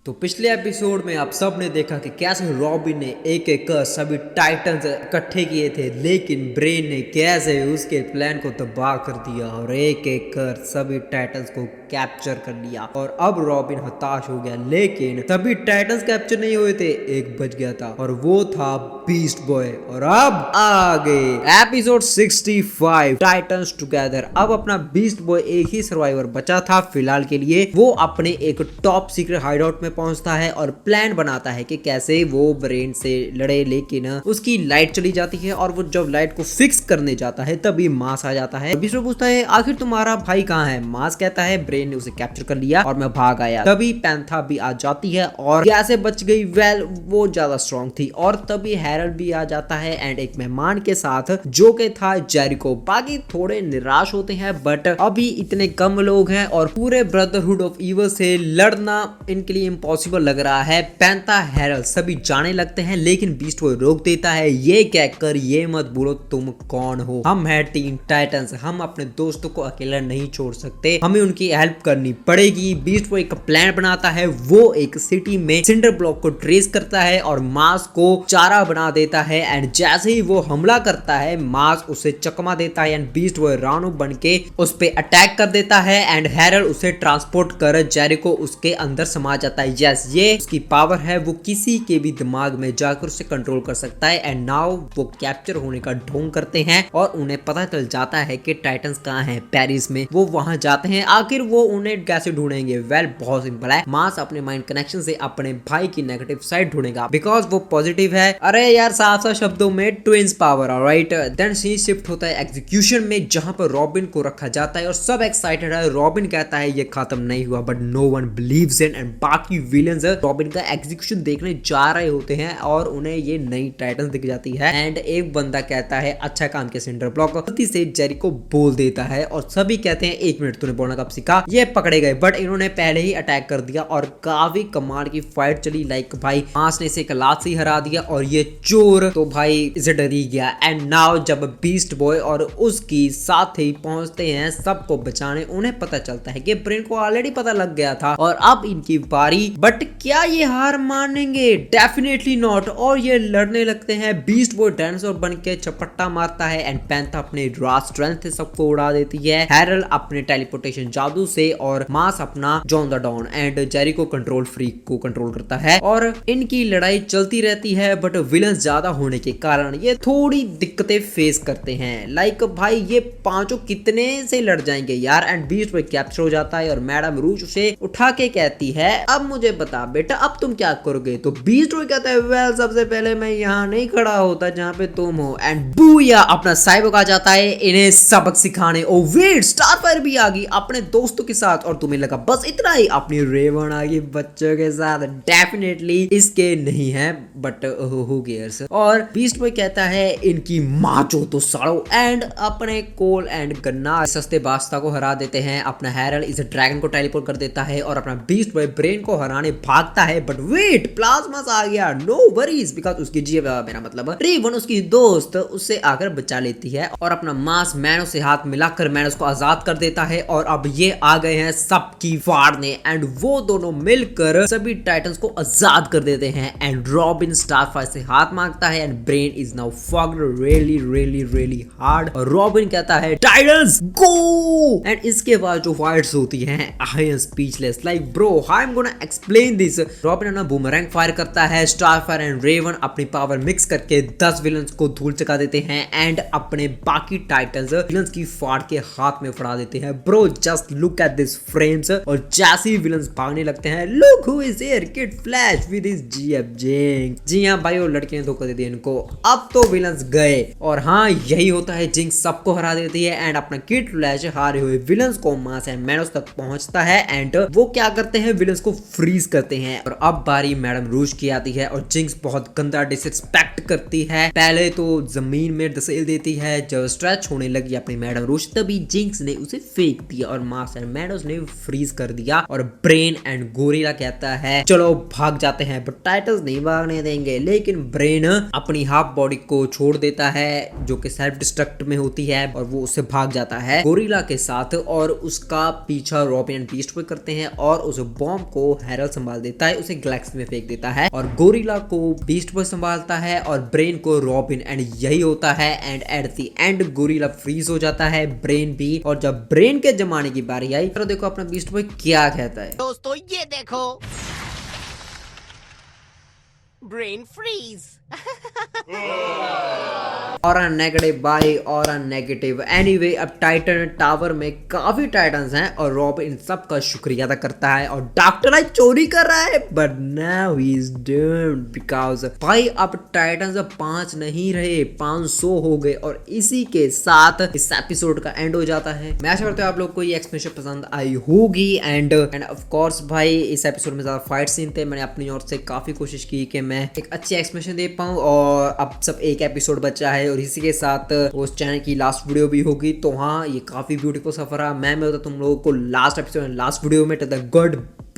तो पिछले एपिसोड में आप सब ने देखा कि कैसे रॉबिन ने एक एक कर सभी टाइटन्स इकट्ठे किए थे, लेकिन ब्रेन ने कैसे उसके प्लान को तबाह कर दिया और एक एक कर सभी टाइटन्स को कैप्चर कर लिया। और अब रॉबिन हताश हो गया, लेकिन सभी टाइटन्स कैप्चर नहीं हुए थे, एक बच गया था और वो था बीस्ट बॉय। और अब आगे एपिसोड 65 टाइटन्स टुगेदर। अब अपना बीस्ट बॉय एक ही सर्वाइवर बचा था फिलहाल के लिए। वो अपने एक टॉप सीक्रेट हाइडआउट में पहुंचता है और प्लान बनाता है कि कैसे वो ब्रेन से लड़े, लेकिन उसकी लाइट चली जाती है और वो जब लाइट को फिक्स करने जाता है तभी मास आ जाता है। बीस्ट बॉय पूछता है आखिर तुम्हारा भाई कहाँ है। मास कहता है ब्रेन ने उसे कैप्चर कर लिया और मैं भाग आया। तभी पैंथा भी आ जाती है और कैसे बच गई, वेल वो ज्यादा स्ट्रॉन्ग थी। और तभी हैरल्ड भी आ जाता है एंड एक मेहमान के साथ जो कि था जेरिको। बाकी थोड़े निराश होते हैं बट अभी इतने कम लोग हैं और पूरे ब्रदरहुड ऑफ इविल से लड़ना इनके लिए इम्पॉसिबल लग रहा है। पैंथा हैरल्ड सभी जाने लगते हैं, लेकिन बीस्ट बॉय रोक देता है ये कहकर ये मत बोलो तुम कौन हो, हम हैं टीम टाइटंस, हम अपने दोस्तों को अकेला नहीं छोड़ सकते, हमें उनकी हेल्प करनी पड़ेगी। बीस्ट बॉय एक प्लान बनाता है, वो एक सिटी में सिंडर ब्लॉक को ट्रेस करता है और मास को चारा बना देता है एंड जैसे ही वो हमला करता है मास उसे चकमा देता है एंड बीस्ट बॉय रानो बन के उस पे अटैक कर देता है एंड हैरल्ड उसे ट्रांसपोर्ट कर जेरिको उसके अंदर समा जाता है। यस, ये उसकी पावर है, वो किसी के भी दिमाग में जाकर उसे कंट्रोल कर सकता है एंड नाउ वो कैप्चर होने का ढोंग करते हैं और उन्हें पता चल जाता है कि टाइटंस कहाँ हैं, पेरिस में। वो वहां जाते हैं। आखिर वो उन्हें कैसे ढूंढेंगे? वेल बहुत सिंपल है, मास अपने माइंड कनेक्शन से अपने भाई की नेगेटिव साइड ढूंढेगा बिकॉज वो पॉजिटिव है। अरे यार साफ साफ शब्दों में ट्विंस पावर। ऑलराइट, देन सी शिफ्ट होता है एग्जीक्यूशन में जहां पर रॉबिन को रखा जाता है और सब एक्साइटेड है। रॉबिन कहता है ये खत्म नहीं हुआ but no one believes in end बाकी विलेंस रॉबिन का एग्जीक्यूशन देखने जा रहे होते हैं और उन्हें ये नई टाइटंस दिख जाती है एंड एक बंदा कहता है अच्छा काम किया सिंडर ब्लॉक, गलती से जेरिको बोल देता है और सभी कहते हैं एक मिनट तूने बोलना कब सीखा। ये पकड़े गए बट इन्होंने पहले ही अटैक कर दिया और काफी कमाल की फाइट चली। लाइक भाई मास ने इसे एक लात से हरा दिया और ये चोर तो भाई इसे डर ही गया। एंड नाउ जब बीस्ट बॉय और उसकी साथी पहुंचते हैं सबको बचाने, उन्हें पता चलता है कि ब्रेन को ऑलरेडी पता लग गया था और अब इनकी बारी। बट क्या ये हार मानेंगे? Definitely not. और ये लड़ने लगते हैं। बीस्ट बॉय डायनासोर बन के चपट्टा मारता है एंड पैंथा अपने रॉ स्ट्रेंथ से सबको उड़ा देती है, हैरल्ड अपने टेलीपोर्टेशन जादू से और मास अपना John the Don and Jericho control freak को कंट्रोल करता है। और इनकी लड़ाई चलती रहती है बट विलन्स ज्यादा होने के कारण ये थोड़ी दिक्कतें फेस करते हैं। लाइक भाई ये पांचों कितने से लड़ जाएंगे यार। एंड बीस्ट बॉय कैप्चर हो जाता है और मैडम रूज उसे उठा के कहती है अब मुझे बता बेटा अब तुम क्या करोगे। तो बीस्ट बॉय कहता है वेल सबसे पहले मैं यहाँ नहीं खड़ा होता जहाँ पे तुम हो। एंड बूया अपना साइबोक आ जाता है इन्हें सबक सिखाने। ओ वेट, स्टारफायर भी आ गई अपने दोस्तों के साथ और तुम्हें लगा बस इतना ही, अपनी रेवन आ गई बच्चों के साथ। डेफिनेटली इसके नहीं है बट हु केयर्स। और बीस्ट बॉय कहता है इनकी माचो तो साड़ो एंड अपने कोल एंड गन्ना सस्ते बास्ता को हरा देते हैं। अपना हैरल्ड इस ड्रैगन को टेलीपोर्ट कर देता है और अपना बीस्ट बॉय ब्रेन को हराने भागता है बट वेट, प्लाज्मा आ गया। नो वरीज बिकॉज उसकी मेरा मतलब रेवन उसकी दोस्त उससे आकर बचा लेती है और अपना मास मैनोस से हाथ मिलाकर मैनोस को आजाद कर देता है। और अब ये आ गए हैं सबकी फाड़ने एंड वो दोनों मिलकर सभी टाइटंस को आजाद कर देते हैं। एंड रॉबिन स्टारफायर से हाथ मांगता है and brain is now forged really really really hard. और रॉबिन कहता है टाइटंस गो। एंड इसके बाद जो फाइट्स होती हैं I am speechless. Like bro I am gonna explain this. Robin अपना बूमरैंग फायर करता है, स्टारफायर एंड रेवन अपनी पावर मिक्स करके 10 विलन्स को धूल चका देते हैं एंड अपने बाकी टाइटंस विलन्स की फाड़ के हाथ में फड़ा देते हैं। Bro just look at this frames. और जैसे ही विलन्स भागने लगते हैं look who is here, Kid Flash with his GF Jinx. जी हां भाई वो लड़के ने धोखा दे दिया इनको। अब तो विलन्स गए और हाँ यही होता है, जिंक्स सबको हरा देती है एंड अपना किड फ्लैश हारे हुए विलन्स को मास एंड मैनोस तक पहुंचता है एंड वो क्या करते हैं विलन्स को फ्रीज करते हैं। और अब बारी मैडम रूज की आती है और जिंक्स बहुत गंदा डिसरिस्पेक्ट करती है। पहले तो जमीन में धकेल देती है, जब स्ट्रेच होने लगी अपनी मैडम रूज तभी जिंक्स ने उसे फेंक दिया और मास एंड मैडोस ने फ्रीज कर दिया। और ब्रेन एंड गोरिल्ला कहता है चलो भाग जाते हैं बट टाइटंस नहीं भागने देंगे। लेकिन ब्रेन अपनी हाफ बॉडी को छोड़ देता है जो कि सेल्फ डिस्ट्रक्ट में होती है और वो उससे भाग जाता है गोरिल्ला के साथ और उसका पीछा रॉबिन एंड बीस्ट बॉय करते हैं और उस बॉम्ब को एरल संभाल देता है, उसे गैलेक्सी में फेंक देता है और गोरिल्ला को बीस्ट बॉय संभालता है और ब्रेन को रॉबिन। एंड यही होता है and at the end gorilla freeze हो जाता है, ब्रेन भी। और जब ब्रेन के जमाने की बारी आई तो देखो अपना बीस्ट बॉय क्या कहता है। दोस्तों ये देखो, ब्रेन फ्रीज। और नेगेटिव भाई और नेगेटिव। एनीवे अब टाइटन टावर में काफी टाइटन्स हैं और रॉब इन सब का शुक्रिया अदा करता है और डॉक्टर आई चोरी कर रहा है, but now he is doomed because भाई अब टाइटन्स अब 5 नहीं रहे, 500 हो गए। और इसी के साथ इस एपिसोड का एंड हो जाता है। मैं आशा करता हूँ आप लोग को ये एक्सप्लेनेशन पसंद आई होगी। एंड ऑफ कोर्स भाई इस एपिसोड में ज्यादा फाइट सीन थे, मैंने अपनी ओर से काफी कोशिश की कि मैं एक अच्छी एक्सप्लेनेशन दे पाऊँ। और अब सब एक एपिसोड बचा है और इसी के साथ उस चैनल की लास्ट वीडियो भी होगी। तो हाँ, ये काफी ब्यूटीफुल सफर है। मैं मिलता तुम लोगों को लास्ट एपिसोड लास्ट वीडियो में। The good